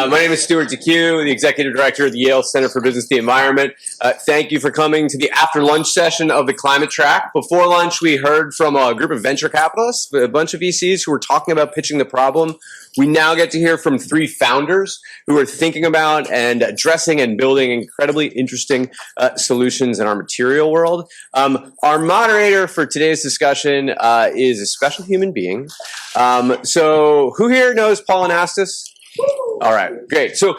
My name is Stuart DeQ, the Executive Director of the Yale Center for Business and the Environment. Thank you for coming to the after lunch session of the Climate Track. Before lunch, we heard from a group of venture capitalists, a bunch of VCs who were talking about pitching the problem. We now get to hear from 3 founders who are thinking about and addressing and building incredibly interesting solutions in our material world. Our moderator for today's discussion is a special human being. So who here knows Paul Anastas? All right, great. So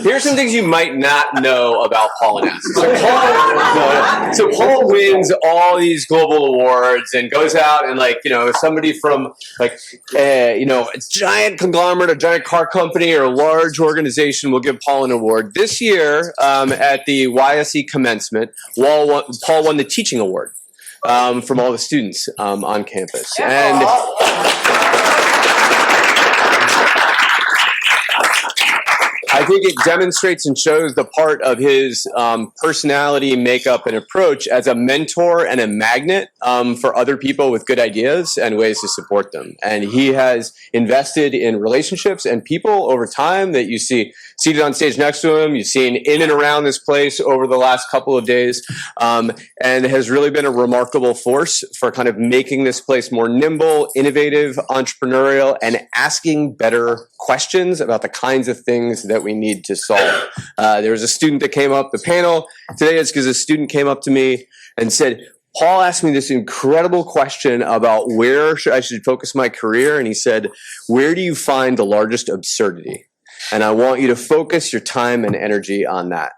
here's some things you might not know about Paul Anastas. So Paul wins all these global awards and goes out and somebody from a giant conglomerate, a giant car company or a large organization will give Paul an award. This year at the YSE commencement, Paul won the teaching award from all the students on campus. And I think it demonstrates and shows the part of his personality, makeup, and approach as a mentor and a magnet for other people with good ideas and ways to support them. And he has invested in relationships and people over time that you see seated on stage next to him, you've seen in and around this place over the last couple of days, and has really been a remarkable force for kind of making this place more nimble, innovative, entrepreneurial, and asking better questions about the kinds of things that we need to solve. There was a student that came up the panel today. It's because a student came up to me and said, Paul asked me this incredible question about where I should focus my career. And he said, where do you find the largest absurdity? And I want you to focus your time and energy on that.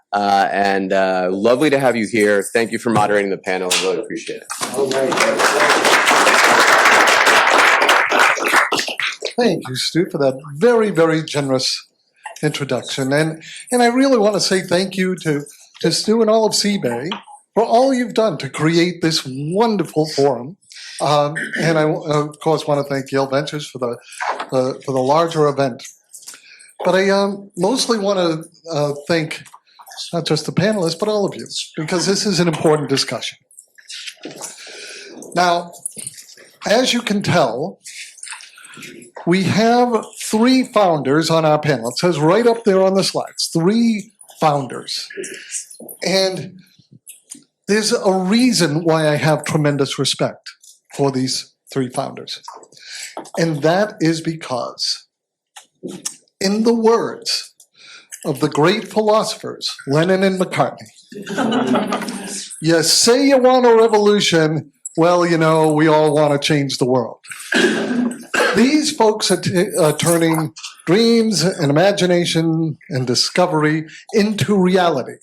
Lovely to have you here. Thank you for moderating the panel. I really appreciate it. Thank you, Stu, for that very, very generous introduction. And I really want to say thank you to Stu and all of CBay for all you've done to create this wonderful forum. And I, of course, want to thank Yale Ventures for the larger event. But I mostly want to thank not just the panelists, but all of you, because this is an important discussion. Now, as you can tell, we have 3 founders on our panel. It says right up there on the slides, 3 founders. And there's a reason why I have tremendous respect for these 3 founders. And that is because, in the words of the great philosophers, Lenin and McCartney, you say you want a revolution, well, we all want to change the world. These folks are turning dreams and imagination and discovery into reality,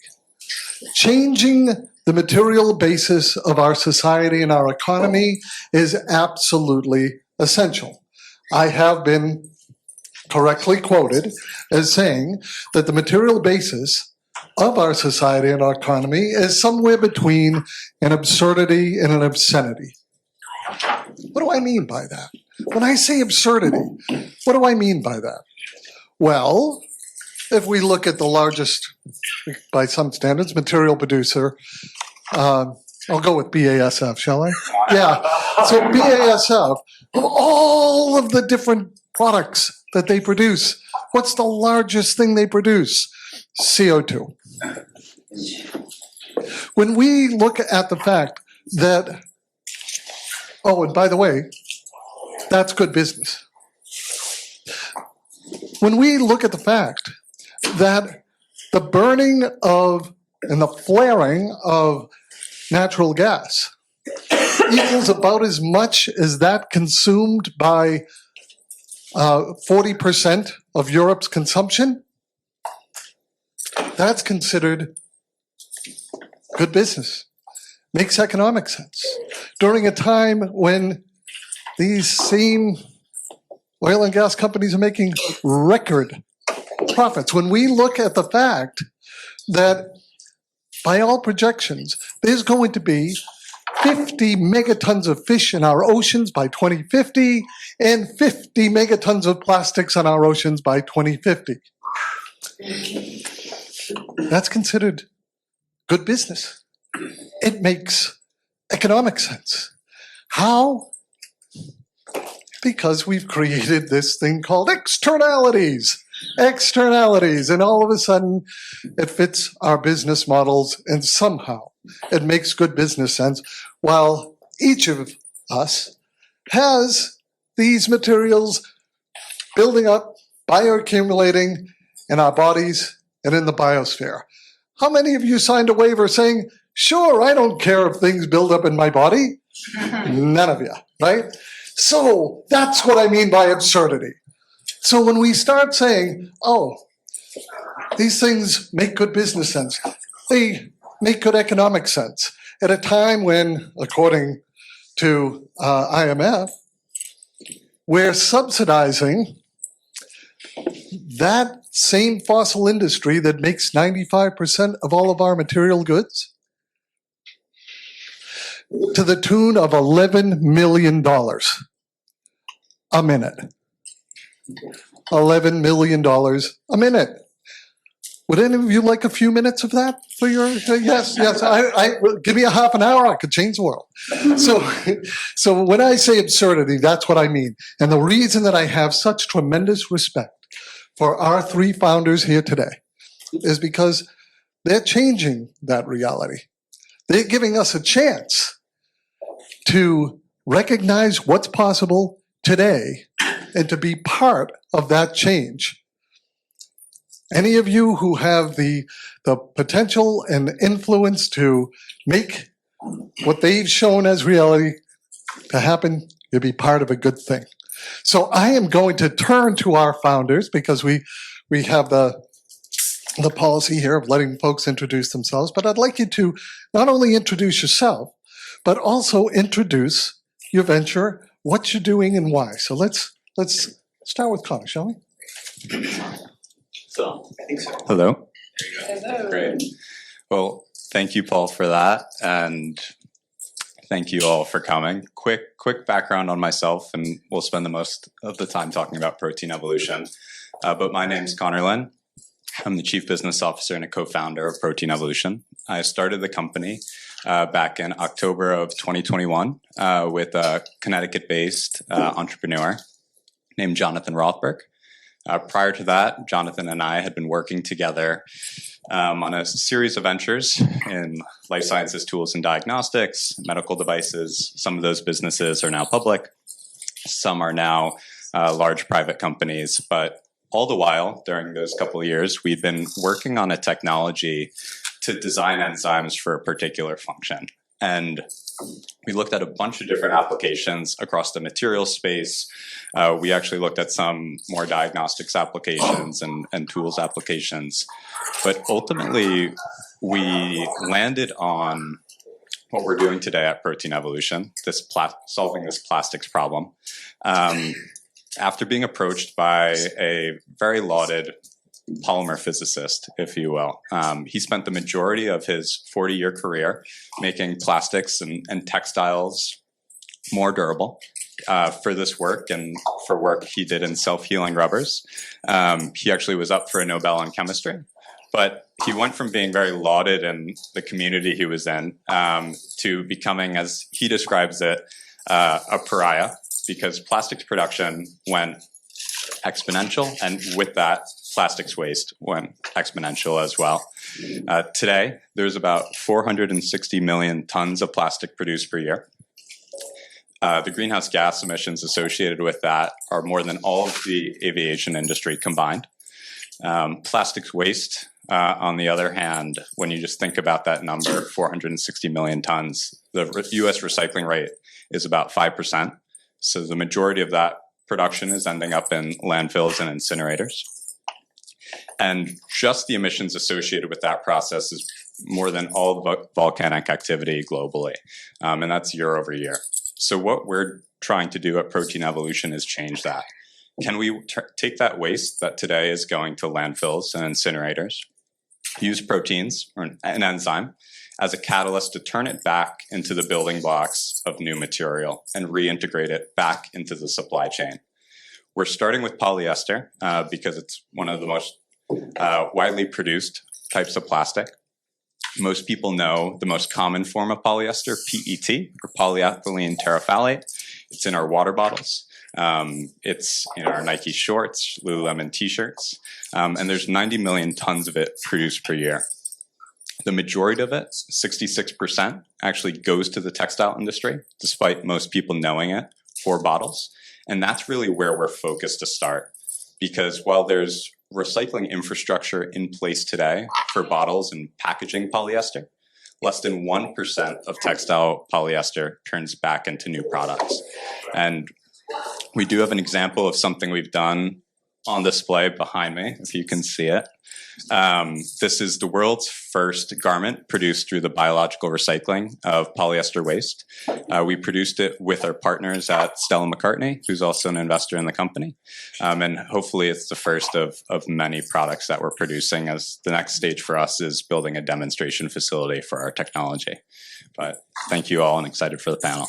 changing the material basis of our society and our economy is absolutely essential. I have been correctly quoted as saying that the material basis of our society and our economy is somewhere between an absurdity and an obscenity. What do I mean by that? When I say absurdity, what do I mean by that? Well, if we look at the largest, by some standards, material producer, I'll go with BASF, shall I? Yeah. So BASF, of all of the different products that they produce, what's the largest thing they produce? CO2. When we look at the fact that, oh, and by the way, that's good business. When we look at the fact that the burning of and the flaring of natural gas equals about as much as that consumed by 40% of Europe's consumption, that's considered good business. Makes economic sense. During a time when these same oil and gas companies are making record profits, when we look at the fact that by all projections, there's going to be 50 megatons of fish in our oceans by 2050 and 50 megatons of plastics on our oceans by 2050. That's considered good business. It makes economic sense. How? Because we've created this thing called externalities. externalities, and all of a sudden it fits our business models and somehow it makes good business sense, while each of us has these materials building up, bioaccumulating in our bodies and in the biosphere. How many of you signed a waiver saying, sure, I don't care if things build up in my body? None of you, right? So that's what I mean by absurdity. So when we start saying, oh, these things make good business sense, they make good economic sense, at a time when, according to IMF, we're subsidizing that same fossil industry that makes 95% of all of our material goods to the tune of $11 million a minute. $11 million a minute. Would any of you like a few minutes of that for your? Yes. Give me a half an hour, I could change the world. So when I say absurdity, that's what I mean. And the reason that I have such tremendous respect for our three founders here today is because they're changing that reality. They're giving us a chance to recognize what's possible today and to be part of that change. Any of you who have the potential and influence to make what they've shown as reality to happen, you'll be part of a good thing. So I am going to turn to our founders because we have the policy here of letting folks introduce themselves, but I'd like you to not only introduce yourself, but also introduce your venture, what you're doing and why. So let's start with Connor, shall we? So, I think so. Hello. Hello. Great. Well, thank you, Paul, for that, and thank you all for coming. Quick background on myself, and we'll spend the most of the time talking about protein evolution. But my name's Connor Lynn. I'm the Chief Business Officer and a co-founder of Protein Evolution. I started the company back in October of 2021 with a Connecticut-based entrepreneur named Jonathan Rothberg. Prior to that, Jonathan and I had been working together on a series of ventures in life sciences, tools and diagnostics, medical devices. Some of those businesses are now public. Some are now large private companies. But all the while, during those couple of years, we've been working on a technology to design enzymes for a particular function. And we looked at a bunch of different applications across the material space. We actually looked at some more diagnostics applications and tools applications. But ultimately, we landed on what we're doing today at Protein Evolution, solving this plastics problem, after being approached by a very lauded polymer physicist, if you will. He spent the majority of his 40-year career making plastics and textiles more durable for this work and for work he did in self-healing rubbers. He actually was up for a Nobel in chemistry, but he went from being very lauded in the community he was in to becoming, as he describes it, a pariah, because plastics production went exponential, and with that, plastics waste went exponential as well. Today, there's about 460 million tons of plastic produced per year. The greenhouse gas emissions associated with that are more than all of the aviation industry combined. Plastics waste, on the other hand, when you just think about that number, 460 million tons, the US recycling rate is about 5%. So the majority of that production is ending up in landfills and incinerators. And just the emissions associated with that process is more than all the volcanic activity globally. And that's year over year. So what we're trying to do at Protein Evolution is change that. Can we take that waste that today is going to landfills and incinerators, use proteins or an enzyme as a catalyst to turn it back into the building blocks of new material and reintegrate it back into the supply chain? We're starting with polyester because it's one of the most widely produced types of plastic. Most people know the most common form of polyester, PET, or polyethylene terephthalate. It's in our water bottles. It's in our Nike shorts, Lululemon t-shirts, and there's 90 million tons of it produced per year. The majority of it, 66%, actually goes to the textile industry, despite most people knowing it, for bottles. And that's really where we're focused to start. Because while there's recycling infrastructure in place today for bottles and packaging polyester, less than 1% of textile polyester turns back into new products. And we do have an example of something we've done on display behind me, if you can see it. This is the world's first garment produced through the biological recycling of polyester waste. We produced it with our partners at Stella McCartney, who's also an investor in the company. And hopefully it's the first of many products that we're producing, as the next stage for us is building a demonstration facility for our technology. But thank you all, and excited for the panel.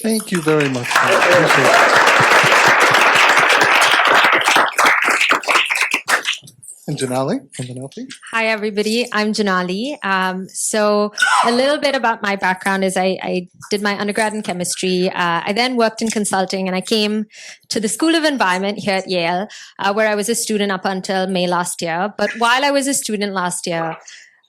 Thank you very much. Appreciate it. And Janali from Menofi. Hi, everybody. I'm Janali. So a little bit about my background is I did my undergrad in chemistry. I then worked in consulting, and I came to the School of Environment here at Yale, where I was a student up until May last year. But while I was a student last year,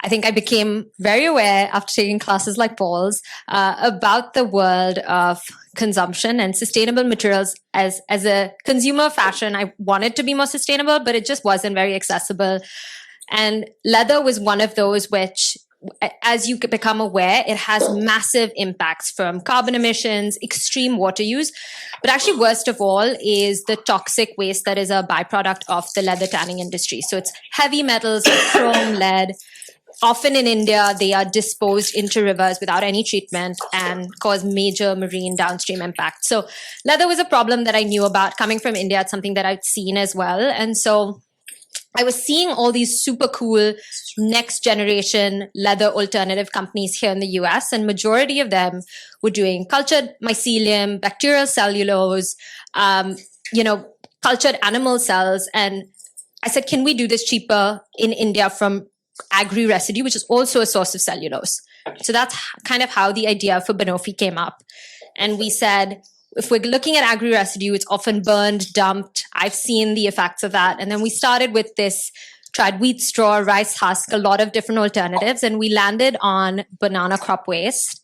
I think I became very aware after taking classes like Paul's about the world of consumption and sustainable materials. As a consumer of fashion, I wanted to be more sustainable, but it just wasn't very accessible. And leather was one of those which, as you become aware, it has massive impacts from carbon emissions, extreme water use. But actually, worst of all is the toxic waste that is a byproduct of the leather tanning industry. So it's heavy metals like chrome, lead. Often in India, they are disposed into rivers without any treatment and cause major marine downstream impact. So leather was a problem that I knew about. Coming from India, it's something that I'd seen as well. And so I was seeing all these super cool next generation leather alternative companies here in the US, and majority of them were doing cultured mycelium, bacterial cellulose, cultured animal cells. And I said, can we do this cheaper in India from agri residue, which is also a source of cellulose? So that's kind of how the idea for Banofi came up. And we said, if we're looking at agri residue, it's often burned, dumped. I've seen the effects of that. And then we started with this, tried wheat straw, rice husk, a lot of different alternatives. And we landed on banana crop waste.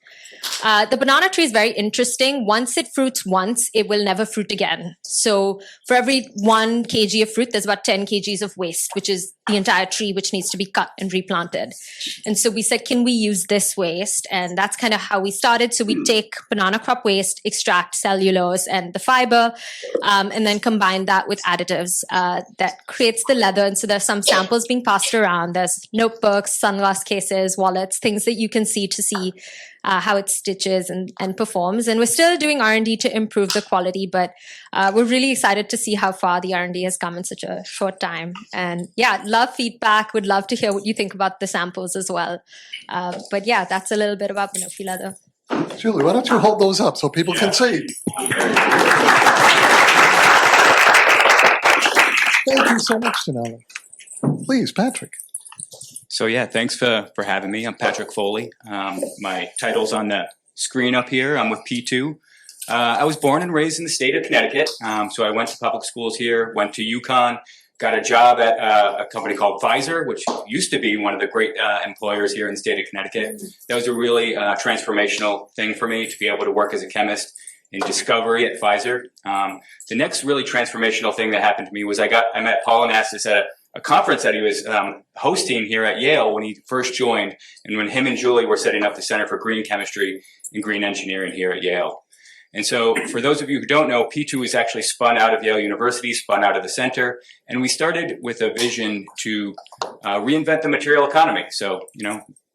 The banana tree is very interesting. Once it fruits once, it will never fruit again. So for every 1 kg of fruit, there's about 10 kgs of waste, which is the entire tree, which needs to be cut and replanted. And so we said, can we use this waste? And that's kind of how we started. So we take banana crop waste, extract cellulose and the fiber, and then combine that with additives that creates the leather. And so there's some samples being passed around. There's notebooks, sunglass cases, wallets, things that you can see how it stitches and performs. And we're still doing R&D to improve the quality, but we're really excited to see how far the R&D has come in such a short time. And yeah, love feedback. Would love to hear what you think about the samples as well. But yeah, that's a little bit about Banofi leather. Julie, why don't you hold those up so people can see? Thank you so much, Janali. Please, Patrick. So yeah, thanks for having me. I'm Patrick Foley. My title's on the screen up here. I'm with P2. I was born and raised in the state of Connecticut. So I went to public schools here, went to UConn, got a job at a company called Pfizer, which used to be one of the great employers here in the state of Connecticut. That was a really transformational thing for me to be able to work as a chemist in discovery at Pfizer. The next really transformational thing that happened to me was I met Paul Anastas at a conference that he was hosting here at Yale when he first joined, and when him and Julie were setting up the Center for Green Chemistry and Green Engineering here at Yale. And so for those of you who don't know, P2 is actually spun out of Yale University, spun out of the center, and we started with a vision to reinvent the material economy. So,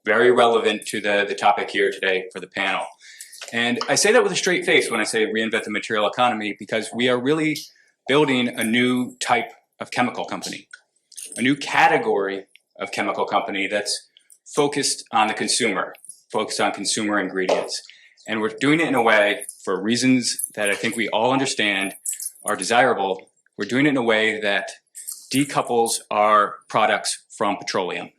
very relevant to the topic here today for the panel. And I say that with a straight face when I say reinvent the material economy, because we are really building a new type of chemical company. A new category of chemical company that's focused on the consumer, focused on consumer ingredients. And we're doing it in a way, for reasons that I think we all understand are desirable, we're doing it in a way that decouples our products from petroleum.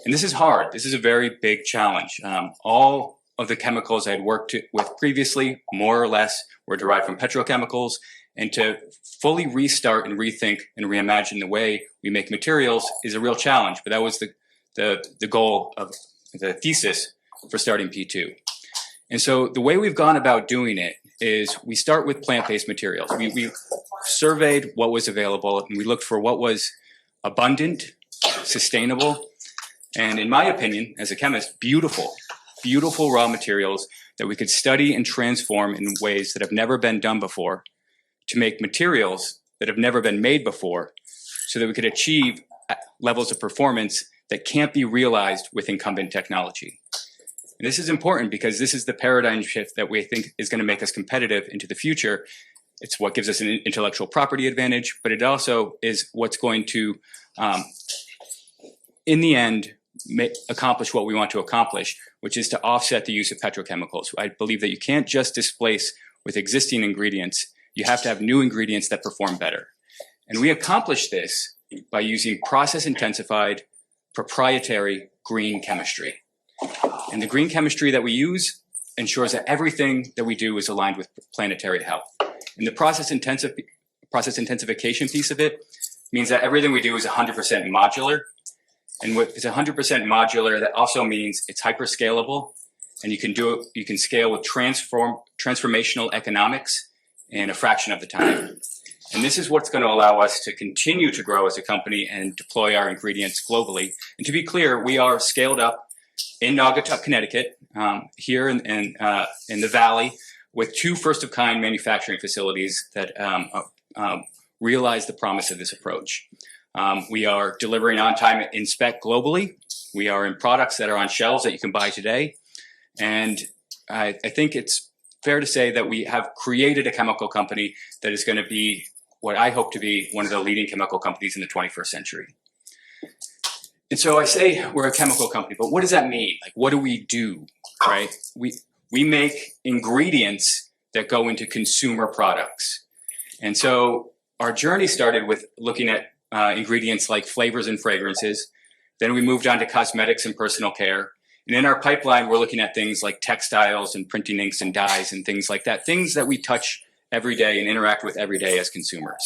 And this is hard. This is a very big challenge. All of the chemicals I had worked with previously, more or less, were derived from petrochemicals. And to fully restart and rethink and reimagine the way we make materials is a real challenge. But that was the goal of the thesis for starting P2. And so the way we've gone about doing it is we start with plant-based materials. We surveyed what was available and we looked for what was abundant, sustainable, and in my opinion, as a chemist, beautiful raw materials that we could study and transform in ways that have never been done before to make materials that have never been made before so that we could achieve levels of performance that can't be realized with incumbent technology. And this is important because this is the paradigm shift that we think is going to make us competitive into the future. It's what gives us an intellectual property advantage, but it also is what's going to, in the end, accomplish what we want to accomplish, which is to offset the use of petrochemicals. I believe that you can't just displace with existing ingredients. You have to have new ingredients that perform better. And we accomplish this by using process-intensified, proprietary green chemistry. And the green chemistry that we use ensures that everything that we do is aligned with planetary health. And the process intensification piece of it means that everything we do is 100% modular. And what is 100% modular, that also means it's hyperscalable, and you can scale with transformational economics in a fraction of the time. And this is what's going to allow us to continue to grow as a company and deploy our ingredients globally. And to be clear, we are scaled up in Naugatuck, Connecticut, here in the Valley, with 2 first-of-kind manufacturing facilities that realize the promise of this approach. We are delivering on time in spec globally. We are in products that are on shelves that you can buy today. And I think it's fair to say that we have created a chemical company that is going to be what I hope to be one of the leading chemical companies in the 21st century. And so I say we're a chemical company, but what does that mean? Like, what do we do, right? We make ingredients that go into consumer products. And so our journey started with looking at ingredients like flavors and fragrances. Then we moved on to cosmetics and personal care. And in our pipeline, we're looking at things like textiles and printing inks and dyes and things like that, things that we touch every day and interact with every day as consumers.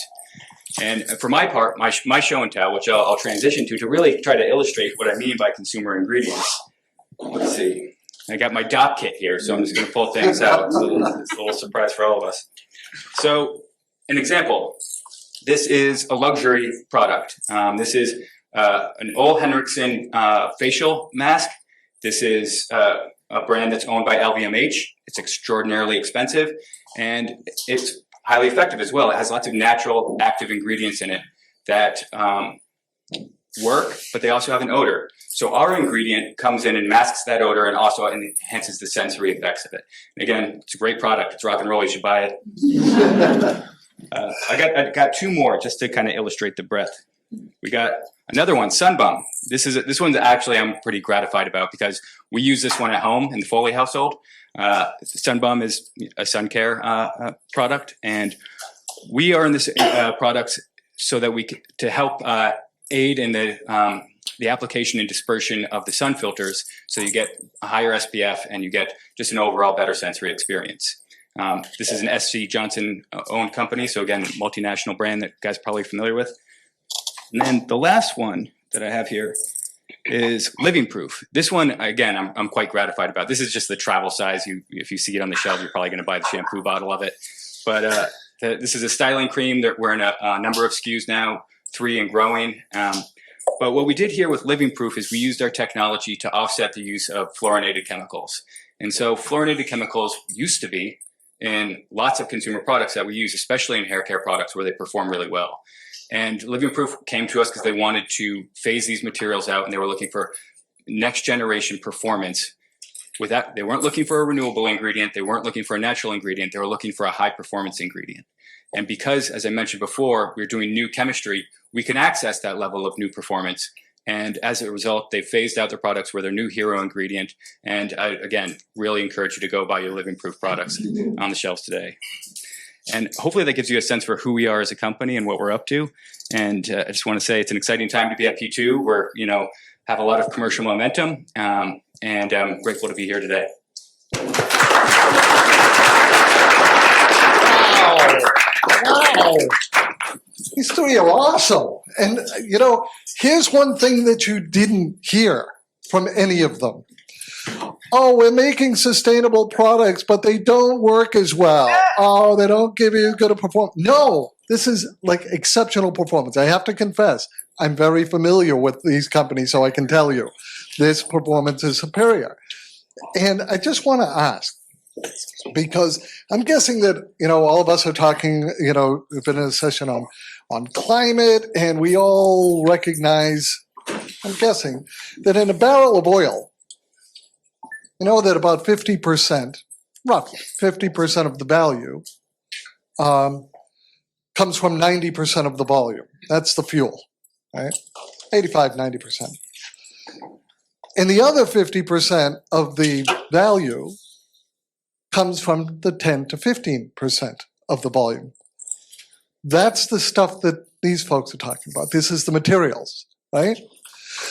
And for my part, my show and tell, which I'll transition to really try to illustrate what I mean by consumer ingredients. Let's see. I got my DOP kit here, so I'm just going to pull things out. It's a little surprise for all of us. So an example. This is a luxury product. This is an Ole Henriksen facial mask. This is a brand that's owned by LVMH. It's extraordinarily expensive, and it's highly effective as well. It has lots of natural active ingredients in it that work, but they also have an odor. So our ingredient comes in and masks that odor and also enhances the sensory effects of it. And again, it's a great product. It's rock and roll. You should buy it. I got 2 more just to kind of illustrate the breadth. We got another one, Sunbum. This one's actually I'm pretty gratified about because we use this one at home in the Foley household. Sunbum is a sun care product, and we are in this product so that to help aid in the application and dispersion of the sun filters, so you get a higher SPF and you get just an overall better sensory experience. This is an SC Johnson owned company, so again, multinational brand that you guys are probably familiar with. And then the last one that I have here is Living Proof. This one, again, I'm quite gratified about. This is just the travel size. If you see it on the shelf, you're probably going to buy the shampoo bottle of it. But this is a styling cream that we're in a number of SKUs now, 3 and growing. But what we did here with Living Proof is we used our technology to offset the use of fluorinated chemicals. And so fluorinated chemicals used to be in lots of consumer products that we use, especially in hair care products where they perform really well. And Living Proof came to us because they wanted to phase these materials out, and they were looking for next generation performance. With that, they weren't looking for a renewable ingredient. They weren't looking for a natural ingredient. They were looking for a high performance ingredient. And because, as I mentioned before, we're doing new chemistry, we can access that level of new performance. And as a result, they phased out their products with their new hero ingredient. And I, again, really encourage you to go buy your Living Proof products on the shelves today. And hopefully that gives you a sense for who we are as a company and what we're up to. And I just want to say it's an exciting time to be at P2. We're, have a lot of commercial momentum, and I'm grateful to be here today. Wow. These three are awesome. And, here's one thing that you didn't hear from any of them. Oh, we're making sustainable products, but they don't work as well. Oh, they don't give you as good a performance. No, this is like exceptional performance. I have to confess, I'm very familiar with these companies, so I can tell you this performance is superior. And I just want to ask, because I'm guessing that, all of us are talking, we've been in a session on climate, and we all recognize, I'm guessing, that in a barrel of oil, that about 50%, roughly 50% of the value comes from 90% of the volume. That's the fuel, right? 85, 90%. And the other 50% of the value comes from the 10 to 15% of the volume. That's the stuff that these folks are talking about. This is the materials, right?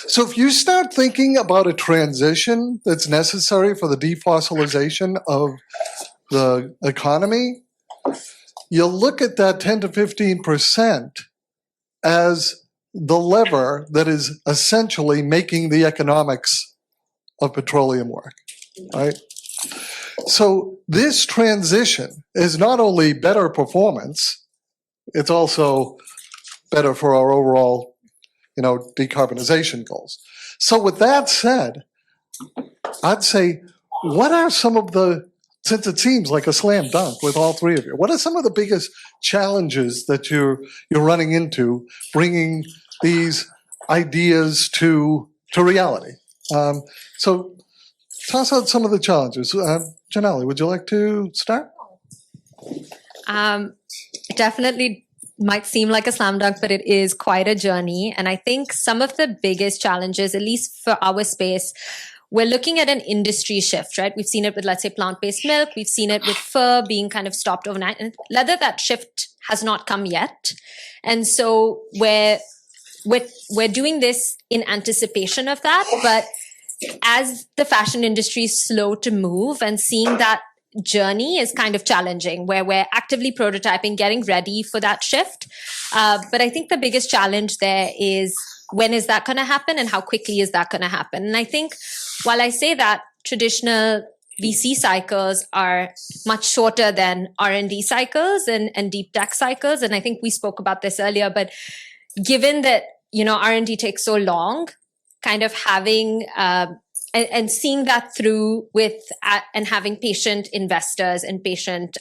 So if you start thinking about a transition that's necessary for the defossilization of the economy, you look at that 10 to 15% as the lever that is essentially making the economics of petroleum work, right? So this transition is not only better performance, it's also better for our overall decarbonization goals. So with that said, I'd say, what are some of the, since it seems like a slam dunk with all three of you, what are some of the biggest challenges that you're running into bringing these ideas to reality? So toss out some of the challenges. Janelle, would you like to start? Definitely might seem like a slam dunk, but it is quite a journey. And I think some of the biggest challenges, at least for our space, we're looking at an industry shift, right? We've seen it with, let's say, plant-based milk. We've seen it with fur being kind of stopped overnight. And leather, that shift has not come yet. And so we're doing this in anticipation of that. But as the fashion industry is slow to move, and seeing that journey is kind of challenging, where we're actively prototyping, getting ready for that shift. But I think the biggest challenge there is, when is that going to happen, and how quickly is that going to happen? And I think while I say that, traditional VC cycles are much shorter than R&D cycles and deep tech cycles. And I think we spoke about this earlier, but given that, R&D takes so long, kind of having and seeing that through with and having patient investors and patient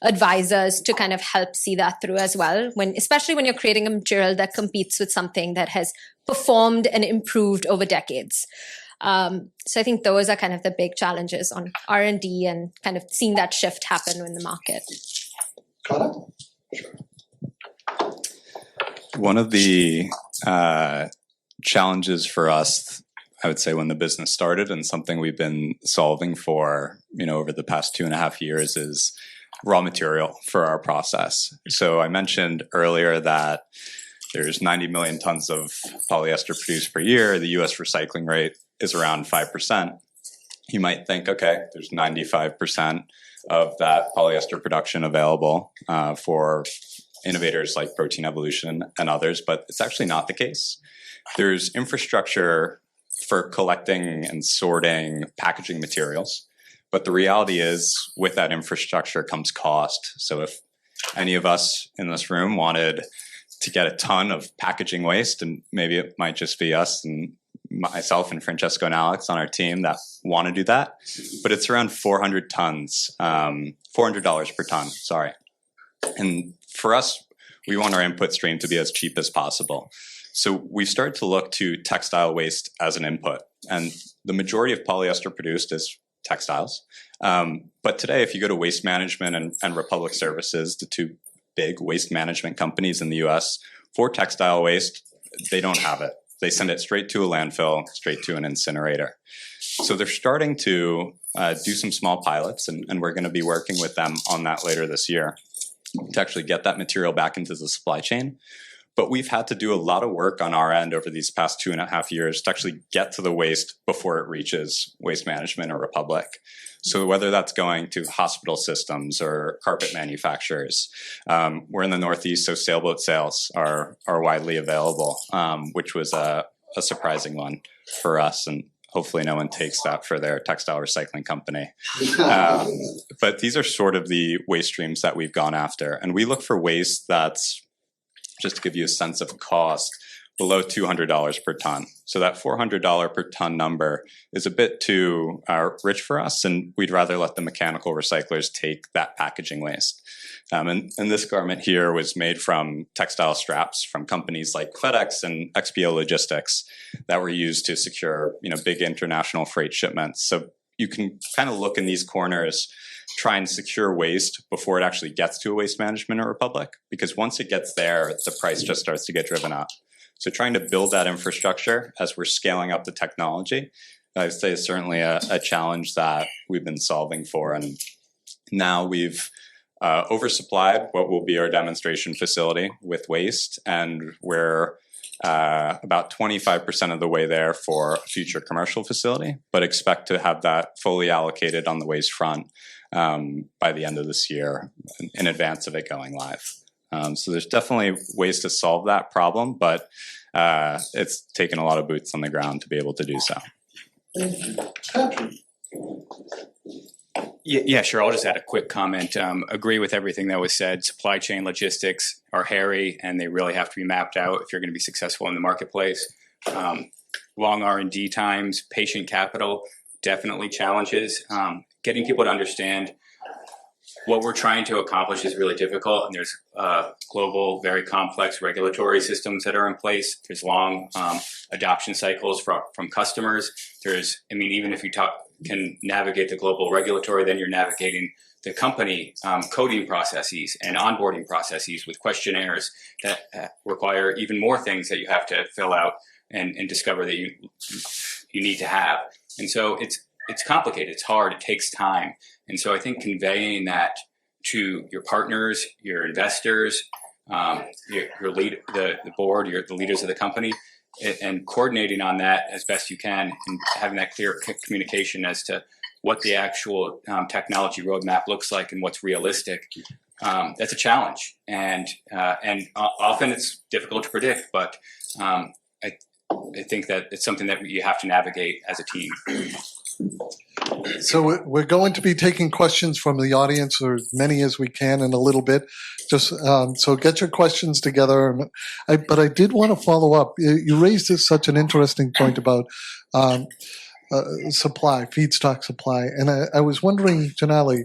advisors to kind of help see that through as well, especially when you're creating a material that competes with something that has performed and improved over decades. So I think those are kind of the big challenges on R&D and kind of seeing that shift happen in the market. Got it? One of the challenges for us, I would say, when the business started, and something we've been solving for, over the past 2.5 years, is raw material for our process. So I mentioned earlier that there's 90 million tons of polyester produced per year. The US recycling rate is around 5%. You might think, okay, there's 95% of that polyester production available for innovators like Protein Evolution and others, but it's actually not the case. There's infrastructure for collecting and sorting packaging materials. But the reality is, with that infrastructure comes cost. So if any of us in this room wanted to get a ton of packaging waste, and maybe it might just be us and myself and Francesco and Alex on our team that want to do that, but it's around 400 tons, $400 per ton, sorry. And for us, we want our input stream to be as cheap as possible. So we started to look to textile waste as an input. And the majority of polyester produced is textiles. But today, if you go to Waste Management and Republic Services, the two big waste management companies in the US, for textile waste, they don't have it. They send it straight to a landfill, straight to an incinerator. So they're starting to do some small pilots, and we're going to be working with them on that later this year to actually get that material back into the supply chain. But we've had to do a lot of work on our end over these past 2.5 years to actually get to the waste before it reaches Waste Management or Republic. So whether that's going to hospital systems or carpet manufacturers, we're in the Northeast, so sailboat sales are widely available, which was a surprising one for us, and hopefully no one takes that for their textile recycling company. But these are sort of the waste streams that we've gone after, and we look for waste that's, just to give you a sense of cost, below $200 per ton. So that $400 per ton number is a bit too rich for us, and we'd rather let the mechanical recyclers take that packaging waste. And this garment here was made from textile straps from companies like FedEx and XPO Logistics that were used to secure, big international freight shipments. So you can kind of look in these corners, try and secure waste before it actually gets to a Waste Management or Republic, because once it gets there, the price just starts to get driven up. So trying to build that infrastructure as we're scaling up the technology, I'd say is certainly a challenge that we've been solving for. And now we've oversupplied what will be our demonstration facility with waste, and we're about 25% of the way there for a future commercial facility, but expect to have that fully allocated on the waste front by the end of this year in advance of it going live. So there's definitely ways to solve that problem, but it's taken a lot of boots on the ground to be able to do so. Thank you. Patrick. Yeah, sure. I'll just add a quick comment. Agree with everything that was said. Supply chain logistics are hairy, and they really have to be mapped out if you're going to be successful in the marketplace. Long R&D times, patient capital, definitely challenges. Getting people to understand what we're trying to accomplish is really difficult, and there's global, very complex regulatory systems that are in place. There's long adoption cycles from customers. Even if you can navigate the global regulatory, then you're navigating the company coding processes and onboarding processes with questionnaires that require even more things that you have to fill out and discover that you need to have. And so it's complicated, it's hard, it takes time. And so I think conveying that to your partners, your investors, your the board, the leaders of the company, and coordinating on that as best you can, and having that clear communication as to what the actual technology roadmap looks like and what's realistic. That's a challenge, and often it's difficult to predict. But I think that it's something that you have to navigate as a team. So we're going to be taking questions from the audience, or as many as we can, in a little bit. Just so get your questions together. But I did want to follow up. You raised such an interesting point about supply, feedstock supply, and I was wondering, Janali,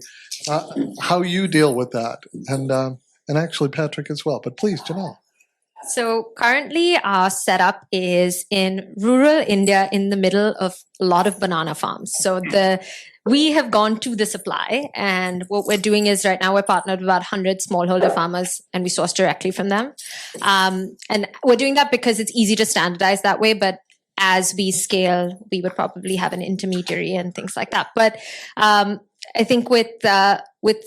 how you deal with that, and actually Patrick as well. But please, Janelle. So currently our setup is in rural India in the middle of a lot of banana farms. So we have gone to the supply, and what we're doing is right now we're partnered with about 100 smallholder farmers, and we source directly from them. And we're doing that because it's easy to standardize that way, but as we scale, we would probably have an intermediary and things like that. But I think with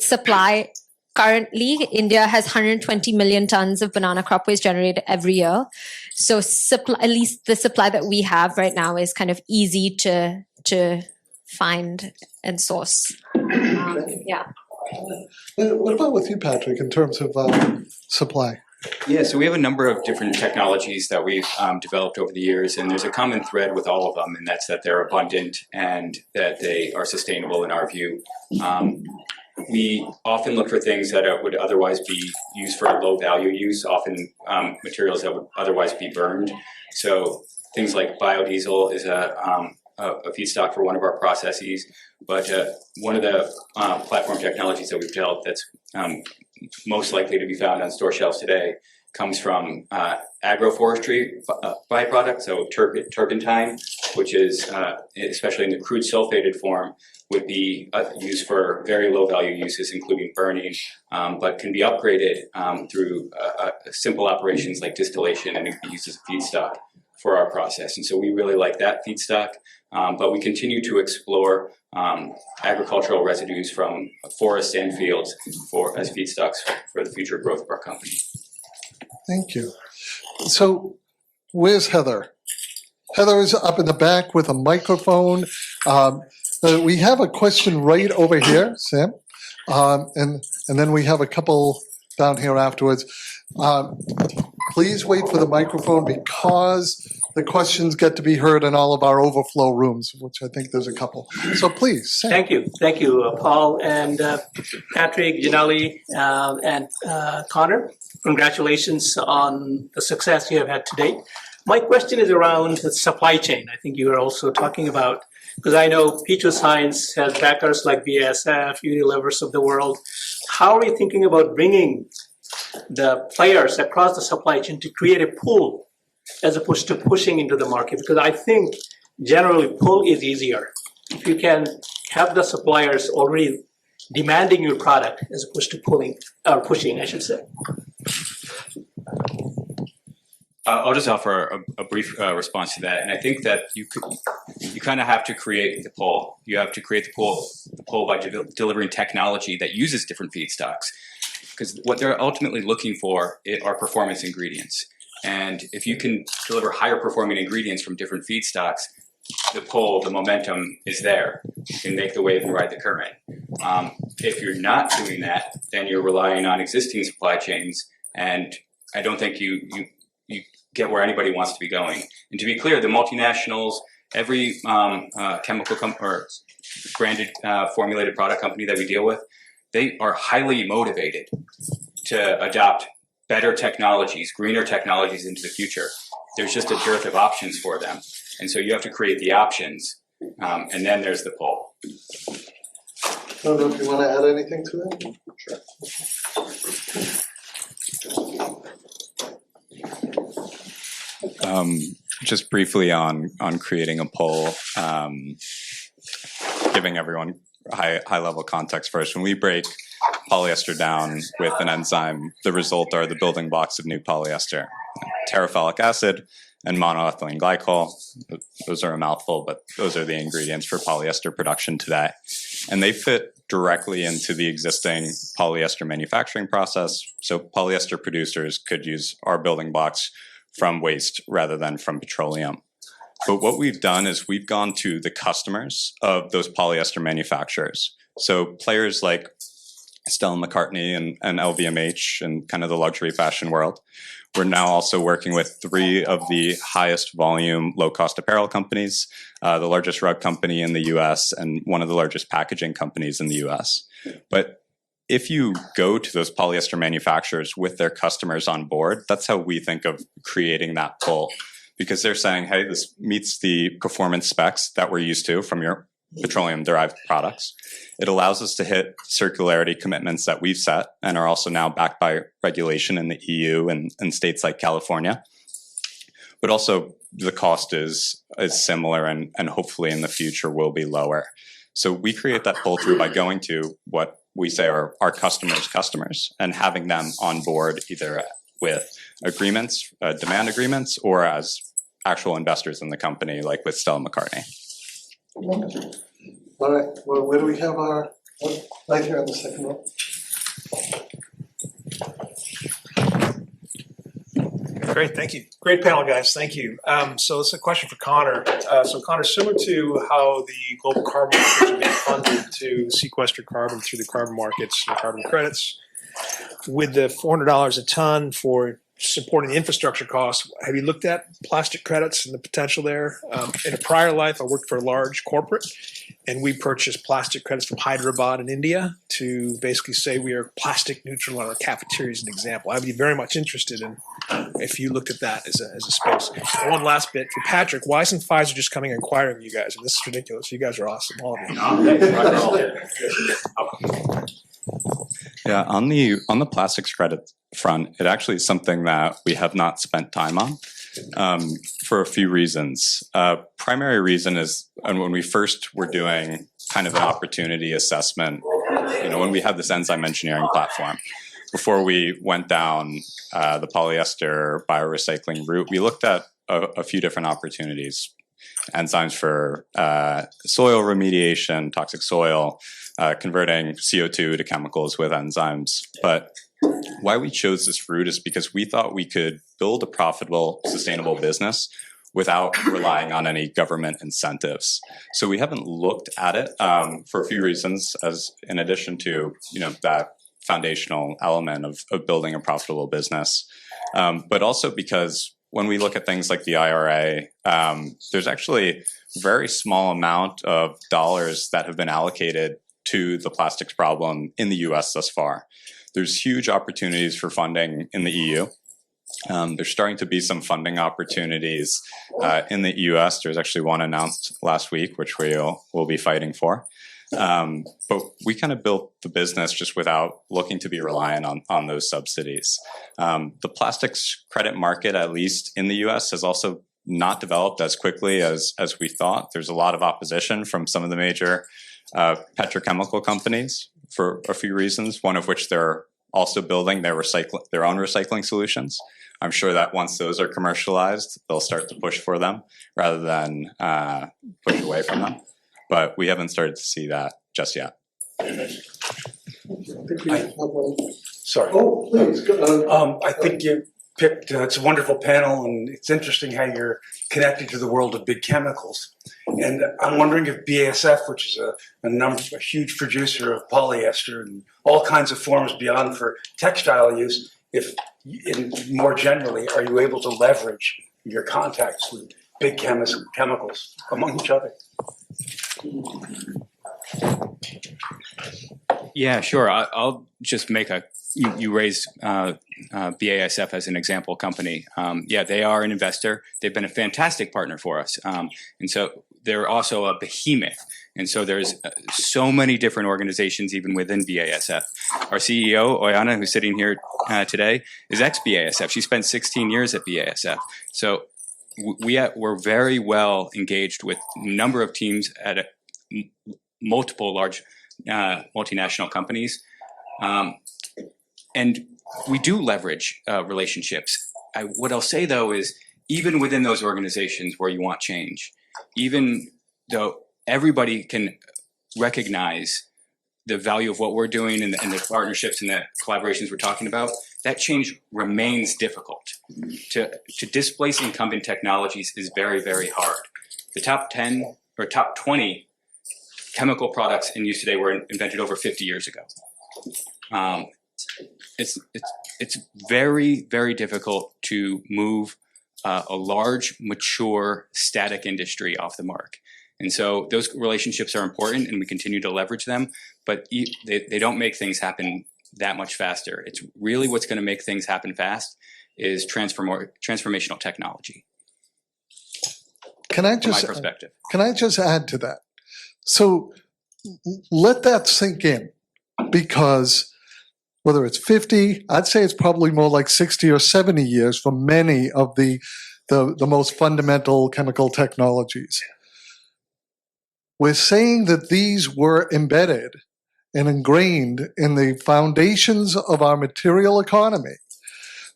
supply, currently, India has 120 million tons of banana crop waste generated every year. So at least the supply that we have right now is kind of easy to find and source. Yeah. What about with you, Patrick, in terms of supply? Yeah, so we have a number of different technologies that we've developed over the years, and there's a common thread with all of them, and that's that they're abundant and that they are sustainable in our view. We often look for things that would otherwise be used for low value use, often materials that would otherwise be burned. So things like biodiesel is a feedstock for one of our processes, but one of the platform technologies that we've developed that's most likely to be found on store shelves today comes from agroforestry byproduct, so turpentine, which is, especially in the crude sulfated form, would be used for very low value uses, including burning, but can be upgraded through simple operations like distillation and be used as a feedstock for our process. And so we really like that feedstock, but we continue to explore agricultural residues from forests and fields as feedstocks for the future growth of our company. Thank you. So where's Heather? Heather is up in the back with a microphone. We have a question right over here, Sam, and then we have a couple down here afterwards. Please wait for the microphone because the questions get to be heard in all of our overflow rooms, which I think there's a couple. So please, Sam. Thank you, Paul and Patrick, Janelle, and Connor. Congratulations on the success you have had to date. My question is around the supply chain. I think you were also talking about, because I know P2 Science has backers like BASF, Unilevers of the world. How are you thinking about bringing the players across the supply chain to create a pool as opposed to pushing into the market? Because I think generally pull is easier. If you can have the suppliers already demanding your product as opposed to pulling or pushing, I should say. I'll just offer a brief response to that, and I think that you kind of have to create the pull. You have to create the pull by delivering technology that uses different feedstocks, because what they're ultimately looking for are performance ingredients. And if you can deliver higher performing ingredients from different feedstocks, the pull, the momentum is there. You can make the wave and ride the current. If you're not doing that, then you're relying on existing supply chains, and I don't think you get where anybody wants to be going. And to be clear, the multinationals, every chemical or branded formulated product company that we deal with, they are highly motivated to adopt better technologies, greener technologies into the future. There's just a dearth of options for them. And so you have to create the options, and then there's the pull. I don't know if you want to add anything to that? Sure. Just briefly on creating a pull, giving everyone high level context first. When we break polyester down with an enzyme, the result are the building blocks of new polyester: terephthalic acid and monoethylene glycol. Those are a mouthful, but those are the ingredients for polyester production today. And they fit directly into the existing polyester manufacturing process. So polyester producers could use our building blocks from waste rather than from petroleum. But what we've done is we've gone to the customers of those polyester manufacturers. So players like Stella McCartney and LVMH and kind of the luxury fashion world. We're now also working with 3 of the highest volume, low-cost apparel companies, the largest rug company in the US and one of the largest packaging companies in the US. But if you go to those polyester manufacturers with their customers on board, that's how we think of creating that pull. Because they're saying, hey, this meets the performance specs that we're used to from your petroleum-derived products. It allows us to hit circularity commitments that we've set and are also now backed by regulation in the EU and states like California. But also the cost is similar and hopefully in the future will be lower. So we create that pull through by going to what we say are our customers and having them on board either with agreements, demand agreements, or as actual investors in the company, like with Stella McCartney. All right, well, where do we have our, right here on the second row. Great, thank you. Great panel, guys, thank you. So it's a question for Connor. So Connor, similar to how the global carbon markets are being funded to sequester carbon through the carbon markets and carbon credits, with the $400 a ton for supporting the infrastructure costs, have you looked at plastic credits and the potential there? In a prior life, I worked for a large corporate, and we purchased plastic credits from Hyderabad in India to basically say we are plastic neutral on our cafeteria as an example. I'd be very much interested in if you looked at that as a space. And one last bit for Patrick, why isn't Pfizer just coming and acquiring you guys? And this is ridiculous. You guys are awesome, all of you. Yeah, on the plastics credit front, it actually is something that we have not spent time on for a few reasons. Primary reason is, and when we first were doing kind of an opportunity assessment, when we had this enzyme engineering platform, before we went down the polyester biorecycling route, we looked at a few different opportunities. Enzymes for soil remediation, toxic soil, converting CO2 to chemicals with enzymes. But why we chose this route is because we thought we could build a profitable, sustainable business without relying on any government incentives. So we haven't looked at it for a few reasons, as in addition to that foundational element of building a profitable business, but also because when we look at things like the IRA, there's actually a very small amount of dollars that have been allocated to the plastics problem in the US thus far. There's huge opportunities for funding in the EU. There's starting to be some funding opportunities in the US. There's actually one announced last week, which we'll be fighting for. But we kind of built the business just without looking to be reliant on those subsidies. The plastics credit market, at least in the US, has also not developed as quickly as we thought. There's a lot of opposition from some of the major petrochemical companies for a few reasons, one of which they're also building their own recycling solutions. I'm sure that once those are commercialized, they'll start to push for them rather than push away from them. But we haven't started to see that just yet. Sorry. Oh, please. I think you picked, it's a wonderful panel, and it's interesting how you're connected to the world of big chemicals. And I'm wondering if BASF, which is a huge producer of polyester and all kinds of forms beyond for textile use, if more generally, are you able to leverage your contacts with big chemicals among each other? Yeah, sure. I'll just make you raised BASF as an example company. Yeah, they are an investor. They've been a fantastic partner for us. And so they're also a behemoth. And so there's so many different organizations even within BASF. Our CEO, Oyana, who's sitting here today, is ex-BASF. She spent 16 years at BASF. So we're very well engaged with a number of teams at multiple large multinational companies. And we do leverage relationships. What I'll say, though, is even within those organizations where you want change, even though everybody can recognize the value of what we're doing and the partnerships and the collaborations we're talking about, that change remains difficult. To displace incumbent technologies is very, very hard. The top 10 or top 20 chemical products in use today were invented over 50 years ago. It's very, very difficult to move a large, mature, static industry off the mark. And so those relationships are important, and we continue to leverage them, but they don't make things happen that much faster. It's really what's going to make things happen fast is transformational technology. From my perspective. Can I just add to that? So let that sink in, because whether it's 50, I'd say it's probably more like 60 or 70 years for many of the most fundamental chemical technologies. We're saying that these were embedded and ingrained in the foundations of our material economy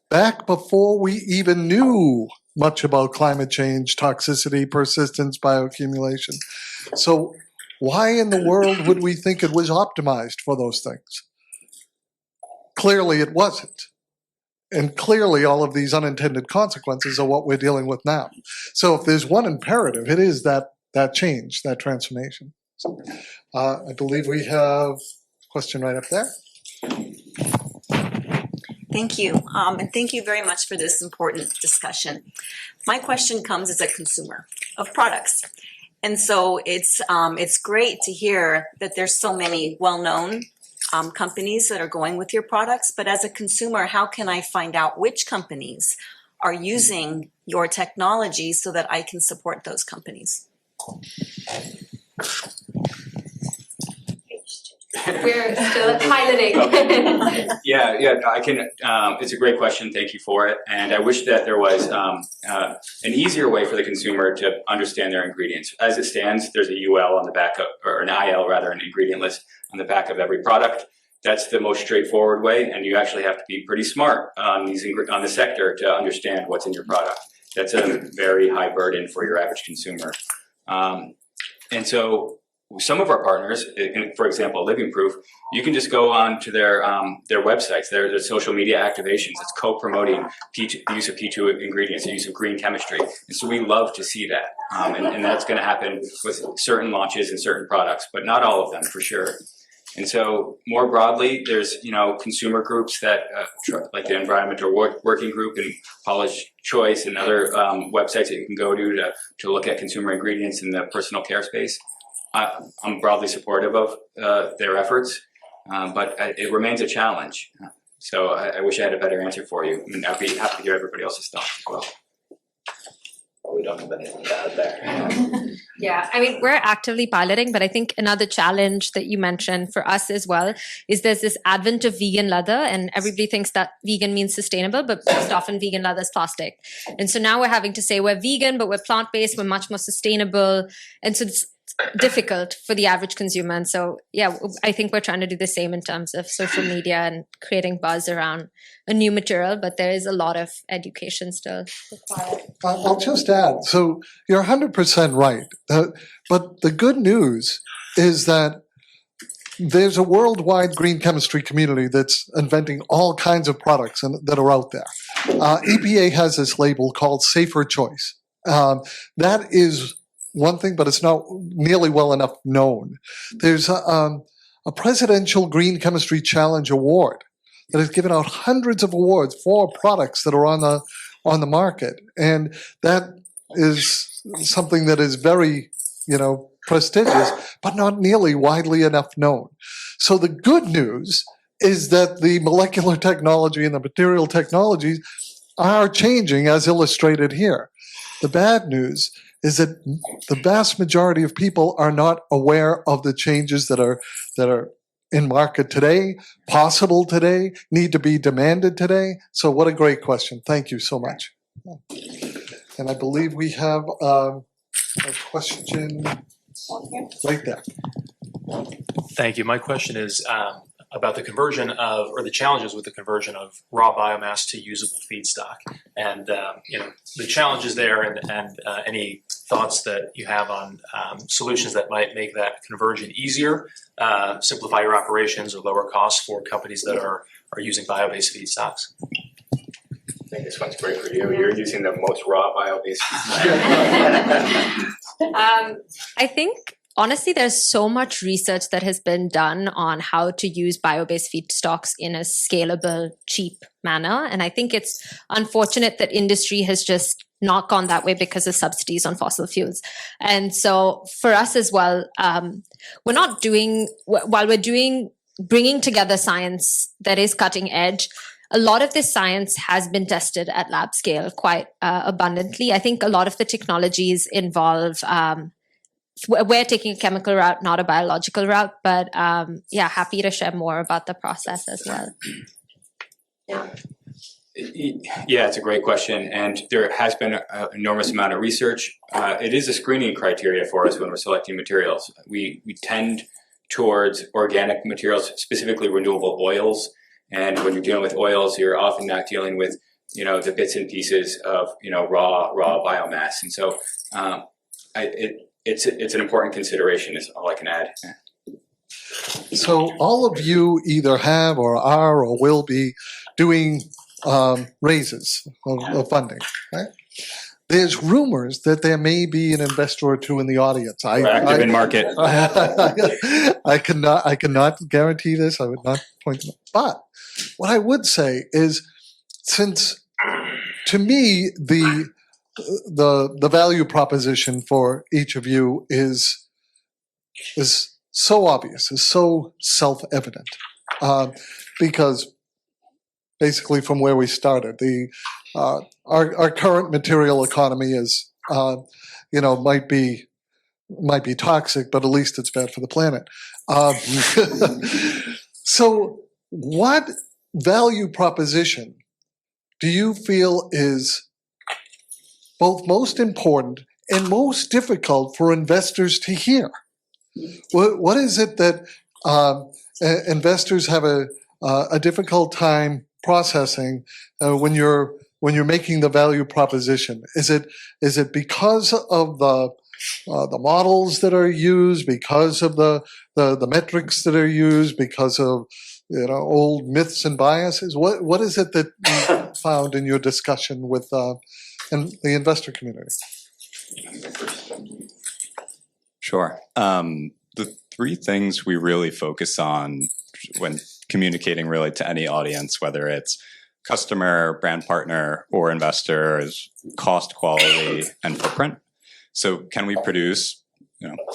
back before we even knew much about climate change, toxicity, persistence, bioaccumulation. So why in the world would we think it was optimized for those things? Clearly it wasn't. And clearly all of these unintended consequences are what we're dealing with now. So if there's one imperative, it is that change, that transformation. So, I believe we have a question right up there. Thank you. And thank you very much for this important discussion. My question comes as a consumer of products. And so it's great to hear that there's so many well-known companies that are going with your products. But as a consumer, how can I find out which companies are using your technology so that I can support those companies? We're still piloting. Yeah, I can. It's a great question. Thank you for it. And I wish that there was an easier way for the consumer to understand their ingredients. As it stands, there's a UL on the back of, or an IL rather, an ingredient list on the back of every product. That's the most straightforward way, and you actually have to be pretty smart on the sector to understand what's in your product. That's a very high burden for your average consumer. And so some of our partners, for example, Living Proof, you can just go on to their websites, their social media activations. It's co-promoting the use of P2 ingredients, the use of green chemistry. And so we love to see that. And that's going to happen with certain launches and certain products, but not all of them for sure. And so more broadly, there's, consumer groups that like the Environmental Working Group and Paula's Choice and other websites that you can go to look at consumer ingredients in the personal care space. I'm broadly supportive of their efforts, but it remains a challenge. So I wish I had a better answer for you. I mean, I'd be happy to hear everybody else's thoughts as well. We don't have anything to add there. Yeah, I mean, we're actively piloting, but I think another challenge that you mentioned for us as well is there's this advent of vegan leather, and everybody thinks that vegan means sustainable, but most often vegan leather is plastic. And so now we're having to say we're vegan, but we're plant-based, we're much more sustainable. And so it's difficult for the average consumer. And so, yeah, I think we're trying to do the same in terms of social media and creating buzz around a new material, but there is a lot of education still required. I'll just add, so you're 100% right. But the good news is that there's a worldwide green chemistry community that's inventing all kinds of products that are out there. EPA has this label called Safer Choice. That is one thing, but it's not nearly well enough known. There's a Presidential Green Chemistry Challenge Award that has given out hundreds of awards for products that are on the market, and that is something that is very, prestigious, but not nearly widely enough known. So the good news is that the molecular technology and the material technologies are changing, as illustrated here. The bad news is that the vast majority of people are not aware of the changes that are in market today, possible today, need to be demanded today. So what a great question. Thank you so much. And I believe we have a question right there. Thank you. My question is about the conversion of, or the challenges with the conversion of raw biomass to usable feedstock, and the challenges there, and any thoughts that you have on solutions that might make that conversion easier, simplify your operations, or lower costs for companies that are using bio-based feedstocks. I think this one's great for you. You're using the most raw bio-based I think, honestly, there's so much research that has been done on how to use bio-based feedstocks in a scalable, cheap manner. And I think it's unfortunate that industry has just not gone that way because of subsidies on fossil fuels. And so for us as well, we're not doing, while we're bringing together science that is cutting edge, a lot of this science has been tested at lab scale quite abundantly. I think a lot of the technologies involve, we're taking a chemical route, not a biological route, but happy to share more about the process as well. Yeah, it's a great question, and there has been an enormous amount of research. It is a screening criteria for us when we're selecting materials. We tend towards organic materials, specifically renewable oils. And when you're dealing with oils, you're often not dealing with, the bits and pieces of, raw biomass. And so it's an important consideration is all I can add. So all of you either have or are or will be doing raises of funding, right? There's rumors that there may be an investor or two in the audience. We're active in market. I cannot guarantee this. I would not point them out. But what I would say is, since to me the value proposition for each of you is so obvious, is so self-evident, because basically from where we started, our current material economy is might be toxic, but at least it's bad for the planet. So what value proposition do you feel is both most important and most difficult for investors to hear? What is it that investors have a difficult time processing when you're making the value proposition? Is it because of the models that are used, because of the metrics that are used, because of old myths and biases? What is it that you found in your discussion with the investor community? Sure. The three things we really focus on when communicating really to any audience, whether it's customer, brand partner, or investor, is cost, quality, and footprint. So can we produce,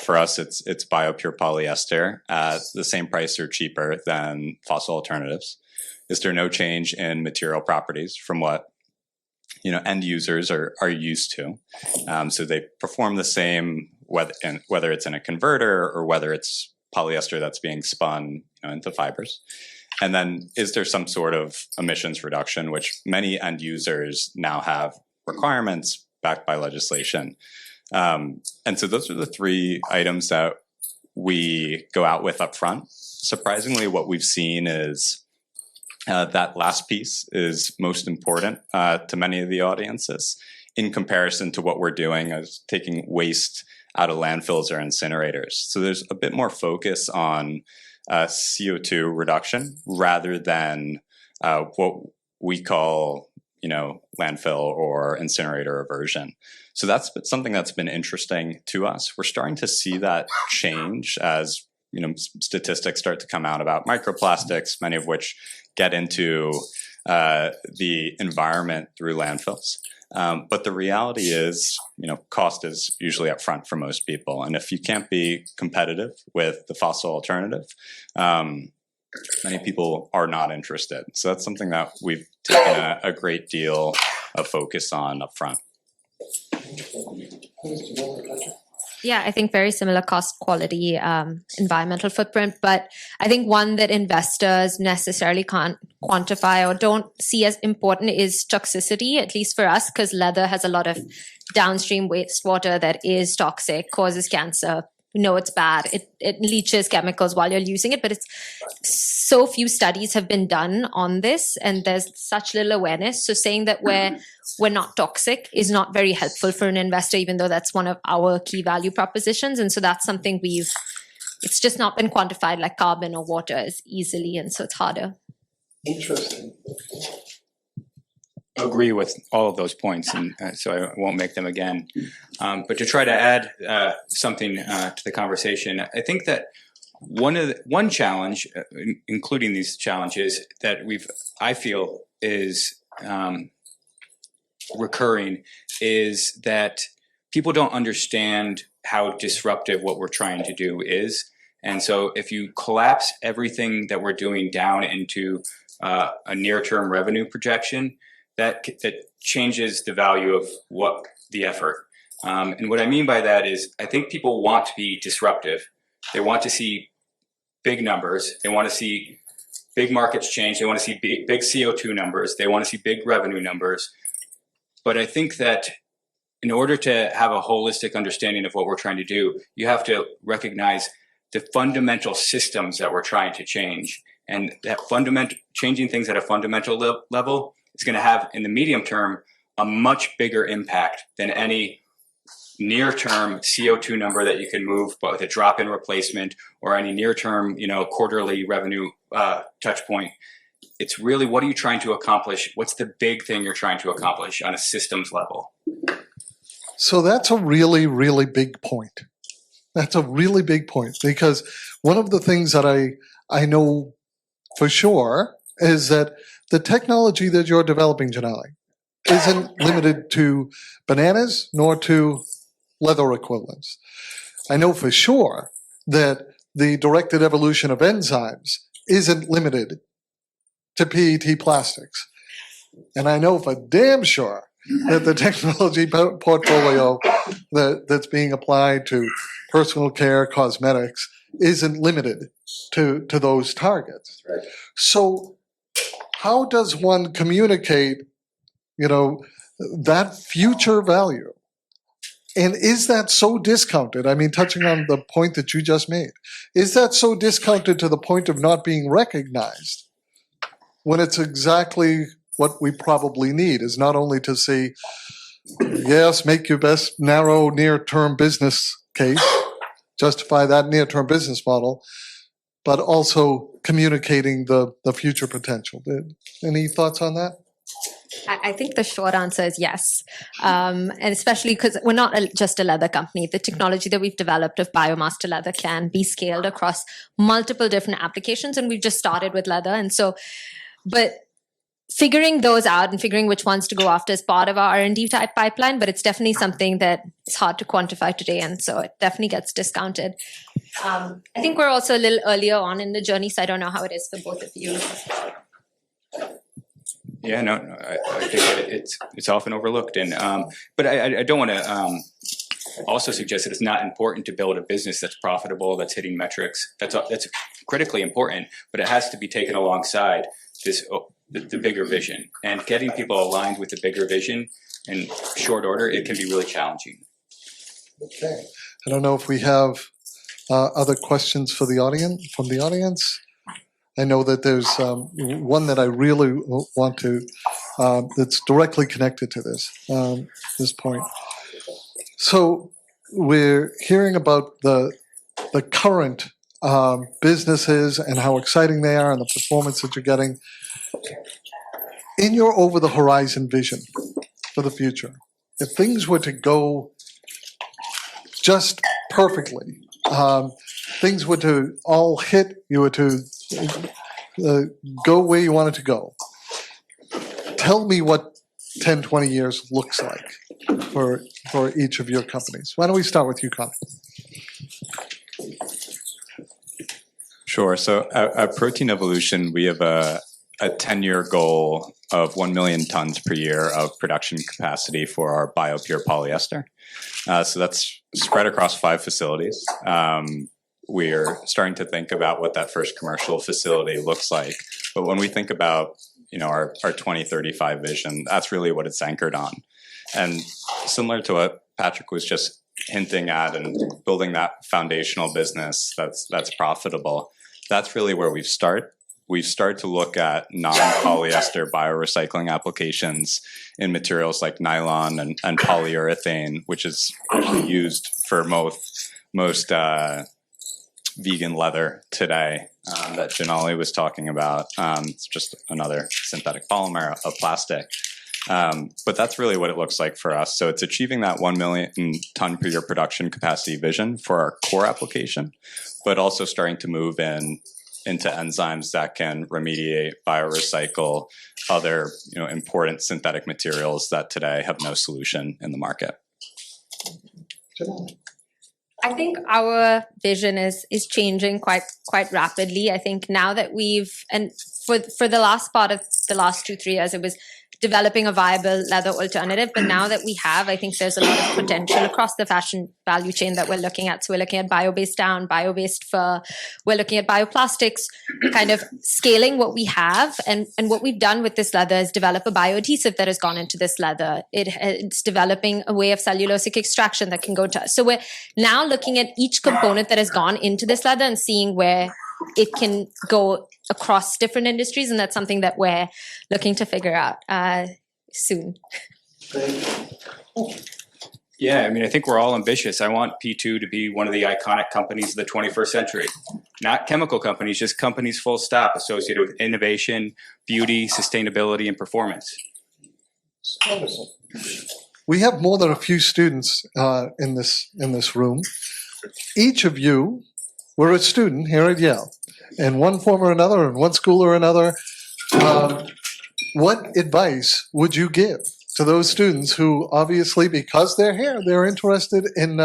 for us, it's bio-pure polyester at the same price or cheaper than fossil alternatives? Is there no change in material properties from what end users are used to? So they perform the same, whether it's in a converter or whether it's polyester that's being spun into fibers. And then is there some sort of emissions reduction, which many end users now have requirements backed by legislation. And so those are the three items that we go out with up front. Surprisingly, what we've seen is that last piece is most important to many of the audiences in comparison to what we're doing as taking waste out of landfills or incinerators. So there's a bit more focus on CO2 reduction rather than what we call, landfill or incinerator aversion. So that's something that's been interesting to us. We're starting to see that change as statistics start to come out about microplastics, many of which get into the environment through landfills. But the reality is, cost is usually up front for most people. And if you can't be competitive with the fossil alternative, many people are not interested. So that's something that we've taken a great deal of focus on up front. Yeah, I think very similar cost, quality, environmental footprint. But I think one that investors necessarily can't quantify or don't see as important is toxicity, at least for us, because leather has a lot of downstream wastewater that is toxic, causes cancer. We know it's bad. It leaches chemicals while you're using it, but it's so few studies have been done on this, and there's such little awareness. So saying that we're not toxic is not very helpful for an investor, even though that's one of our key value propositions. And so that's something it's just not been quantified like carbon or water as easily, and so it's harder. Interesting. Agree with all of those points, and so I won't make them again. But to try to add something to the conversation, I think that one challenge, including these challenges that I feel is recurring, is that people don't understand how disruptive what we're trying to do is. And so if you collapse everything that we're doing down into a near-term revenue projection, that changes the value of the effort. And what I mean by that is I think people want to be disruptive. They want to see big numbers. They want to see big markets change. They want to see big CO2 numbers. They want to see big revenue numbers. But I think that in order to have a holistic understanding of what we're trying to do, you have to recognize the fundamental systems that we're trying to change. And that changing things at a fundamental level is going to have, in the medium term, a much bigger impact than any near-term CO2 number that you can move, but with a drop-in replacement or any near-term, quarterly revenue touch point. It's really, what are you trying to accomplish? What's the big thing you're trying to accomplish on a systems level? So that's a really, really big point. That's a really big point, because one of the things that I know for sure is that the technology that you're developing, Janali, isn't limited to bananas nor to leather equivalents. I know for sure that the directed evolution of enzymes isn't limited to PET plastics. And I know for damn sure that the technology portfolio that's being applied to personal care, cosmetics, isn't limited to those targets. Right. So how does one communicate, that future value? And is that so discounted? I mean, touching on the point that you just made, is that so discounted to the point of not being recognized when it's exactly what we probably need, is not only to see Yes, make your best narrow near-term business case, justify that near-term business model, but also communicating the future potential. Any thoughts on that? I think the short answer is yes. And especially because we're not just a leather company. The technology that we've developed of biomass to leather can be scaled across multiple different applications. And we've just started with leather. And so, but figuring those out and figuring which ones to go after is part of our R&D type pipeline, but it's definitely something that is hard to quantify today. And so it definitely gets discounted. I think we're also a little earlier on in the journey, so I don't know how it is for both of you. Yeah, no, I think it's often overlooked, and but I don't want to also suggest that it's not important to build a business that's profitable, that's hitting metrics. That's critically important, but it has to be taken alongside the bigger vision, and getting people aligned with the bigger vision in short order. It can be really challenging. Okay. I don't know if we have other questions for the audience from the audience. I know that there's one that I really want to, that's directly connected to this point. So we're hearing about the current businesses and how exciting they are and the performance that you're getting. In your over-the-horizon vision for the future, if things were to go just perfectly, things were to all hit, you were to go where you wanted to go. Tell me what 10, 20 years looks like for each of your companies. Why don't we start with you, Connor? Sure. So at Protein Evolution, we have a 10-year goal of 1 million tons per year of production capacity for our BioPure polyester. So that's spread across 5 facilities. We're starting to think about what that first commercial facility looks like. But when we think about, our 2035 vision, that's really what it's anchored on. And similar to what Patrick was just hinting at, and building that foundational business that's profitable, that's really where we've started to look at non-polyester biorecycling applications in materials like nylon and polyurethane, which is used for most vegan leather today that Janali was talking about. It's just another synthetic polymer of plastic. But that's really what it looks like for us. So it's achieving that 1 million ton per year production capacity vision for our core application, but also starting to move into enzymes that can remediate, biorecycle other important synthetic materials that today have no solution in the market. I think our vision is changing quite rapidly. I think now that for the last part of the last 2-3 years, it was developing a viable leather alternative. But now that we have, I think there's a lot of potential across the fashion value chain that we're looking at. So we're looking at bio-based down, bio-based fur. We're looking at bioplastics, kind of scaling what we have. And what we've done with this leather is develop a bioadhesive that has gone into this leather. It's developing a way of cellulosic extraction that can go to us. So we're now looking at each component that has gone into this leather and seeing where it can go across different industries, and that's something that we're looking to figure out soon. Yeah, I mean, I think we're all ambitious. I want P2 to be one of the iconic companies of the 21st century. Not chemical companies, just companies full stop associated with innovation, beauty, sustainability, and performance. Wonderful. We have more than a few students in this room. Each of you were a student here at Yale, in one form or another, in one school or another. What advice would you give to those students who, obviously, because they're here, they're interested in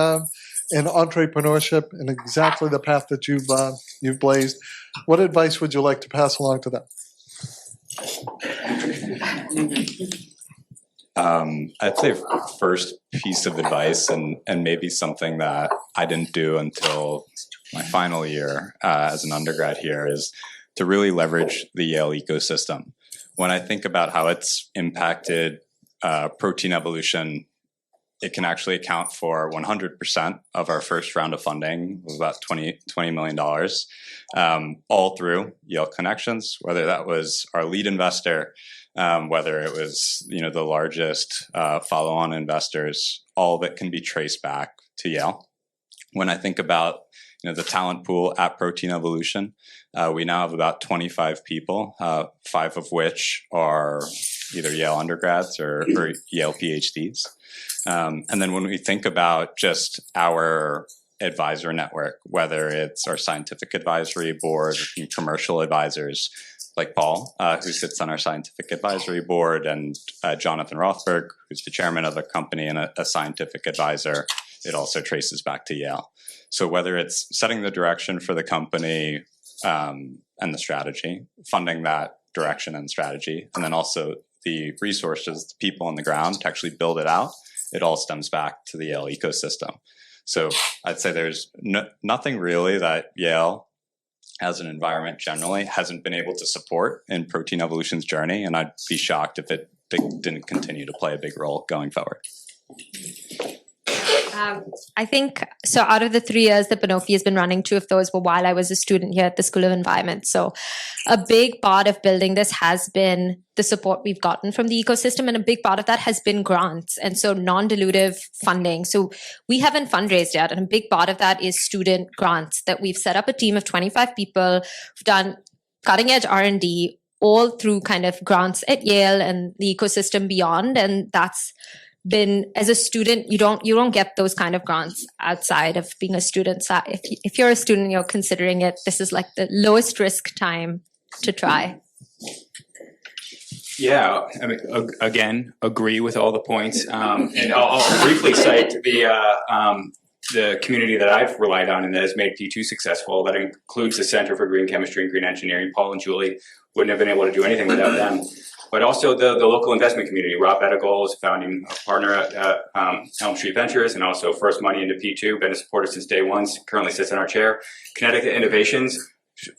entrepreneurship and exactly the path that you've blazed? What advice would you like to pass along to them? I'd say first piece of advice, and maybe something that I didn't do until my final year as an undergrad here, is to really leverage the Yale ecosystem. When I think about how it's impacted Protein Evolution it can actually account for 100% of our first round of funding of about $20 million, all through Yale connections, whether that was our lead investor, whether it was the largest follow-on investors. All of it can be traced back to Yale. When I think about the talent pool at Protein Evolution, we now have about 25 people, 5 of which are either Yale undergrads or Yale PhDs. And then when we think about just our advisor network, whether it's our scientific advisory board, commercial advisors like Paul, who sits on our scientific advisory board, and Jonathan Rothberg, who's the chairman of the company and a scientific advisor, it also traces back to Yale. So whether it's setting the direction for the company and the strategy, funding that direction and strategy, and then also the resources, the people on the ground to actually build it out, it all stems back to the Yale ecosystem. So I'd say there's nothing really that Yale, as an environment generally, hasn't been able to support in Protein Evolution's journey, and I'd be shocked if it didn't continue to play a big role going forward. I think, so out of the 3 years that Banofi has been running, 2 of those were while I was a student here at the School of Environment. So a big part of building this has been the support we've gotten from the ecosystem, and a big part of that has been grants, and so non-dilutive funding. So we haven't fundraised yet, and a big part of that is student grants that we've set up a team of 25 people who've done cutting-edge R&D all through kind of grants at Yale and the ecosystem beyond, and that's been, as a student, you don't get those kind of grants outside of being a student. So if you're a student, you're considering it, this is like the lowest risk time to try. Yeah, I mean, again, agree with all the points, and I'll briefly cite the community that I've relied on and that has made P2 successful. That includes the Center for Green Chemistry and Green Engineering. Paul and Julie wouldn't have been able to do anything without them. But also the local investment community. Rob Edigal is a founding partner at Elm Street Ventures, and also first money into P2, been a supporter since day one, currently sits in our chair. Connecticut Innovations,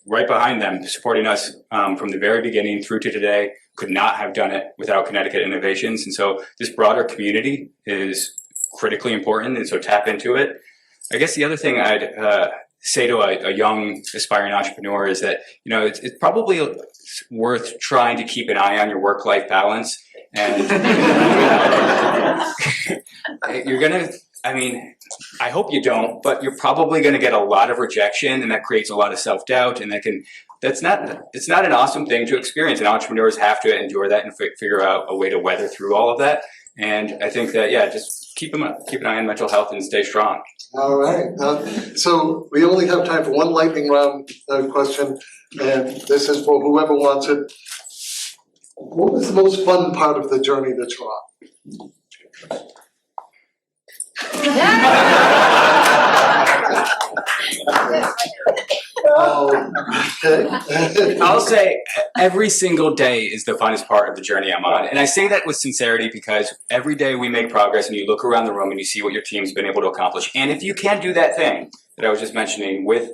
right behind them, supporting us from the very beginning through to today, could not have done it without Connecticut Innovations. And so this broader community is critically important, and so tap into it. I guess the other thing I'd say to a young aspiring entrepreneur is that, it's probably worth trying to keep an eye on your work-life balance. And you're going to, I hope you don't, but you're probably going to get a lot of rejection, and that creates a lot of self-doubt, and it's not an awesome thing to experience, and entrepreneurs have to endure that and figure out a way to weather through all of that. And I think that, just keep an eye on mental health and stay strong. All right. So we only have time for one lightning round question, and this is for whoever wants it. What was the most fun part of the journey that you're on? Okay. I'll say every single day is the funnest part of the journey I'm on. And I say that with sincerity because every day we make progress and you look around the room and you see what your team's been able to accomplish. And if you can do that thing that I was just mentioning with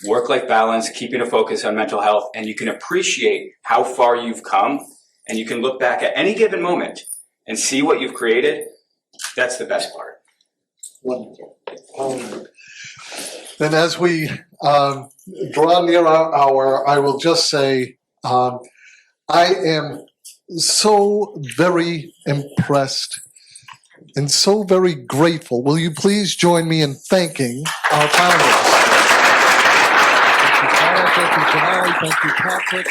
work-life balance, keeping a focus on mental health, and you can appreciate how far you've come, and you can look back at any given moment and see what you've created, that's the best part. Wonderful. All right. Then as we draw near our hour, I will just say I am so very impressed and so very grateful. Will you please join me in thanking our founders? Thank you, Paul. Thank you, Janelle. Thank you, Patrick.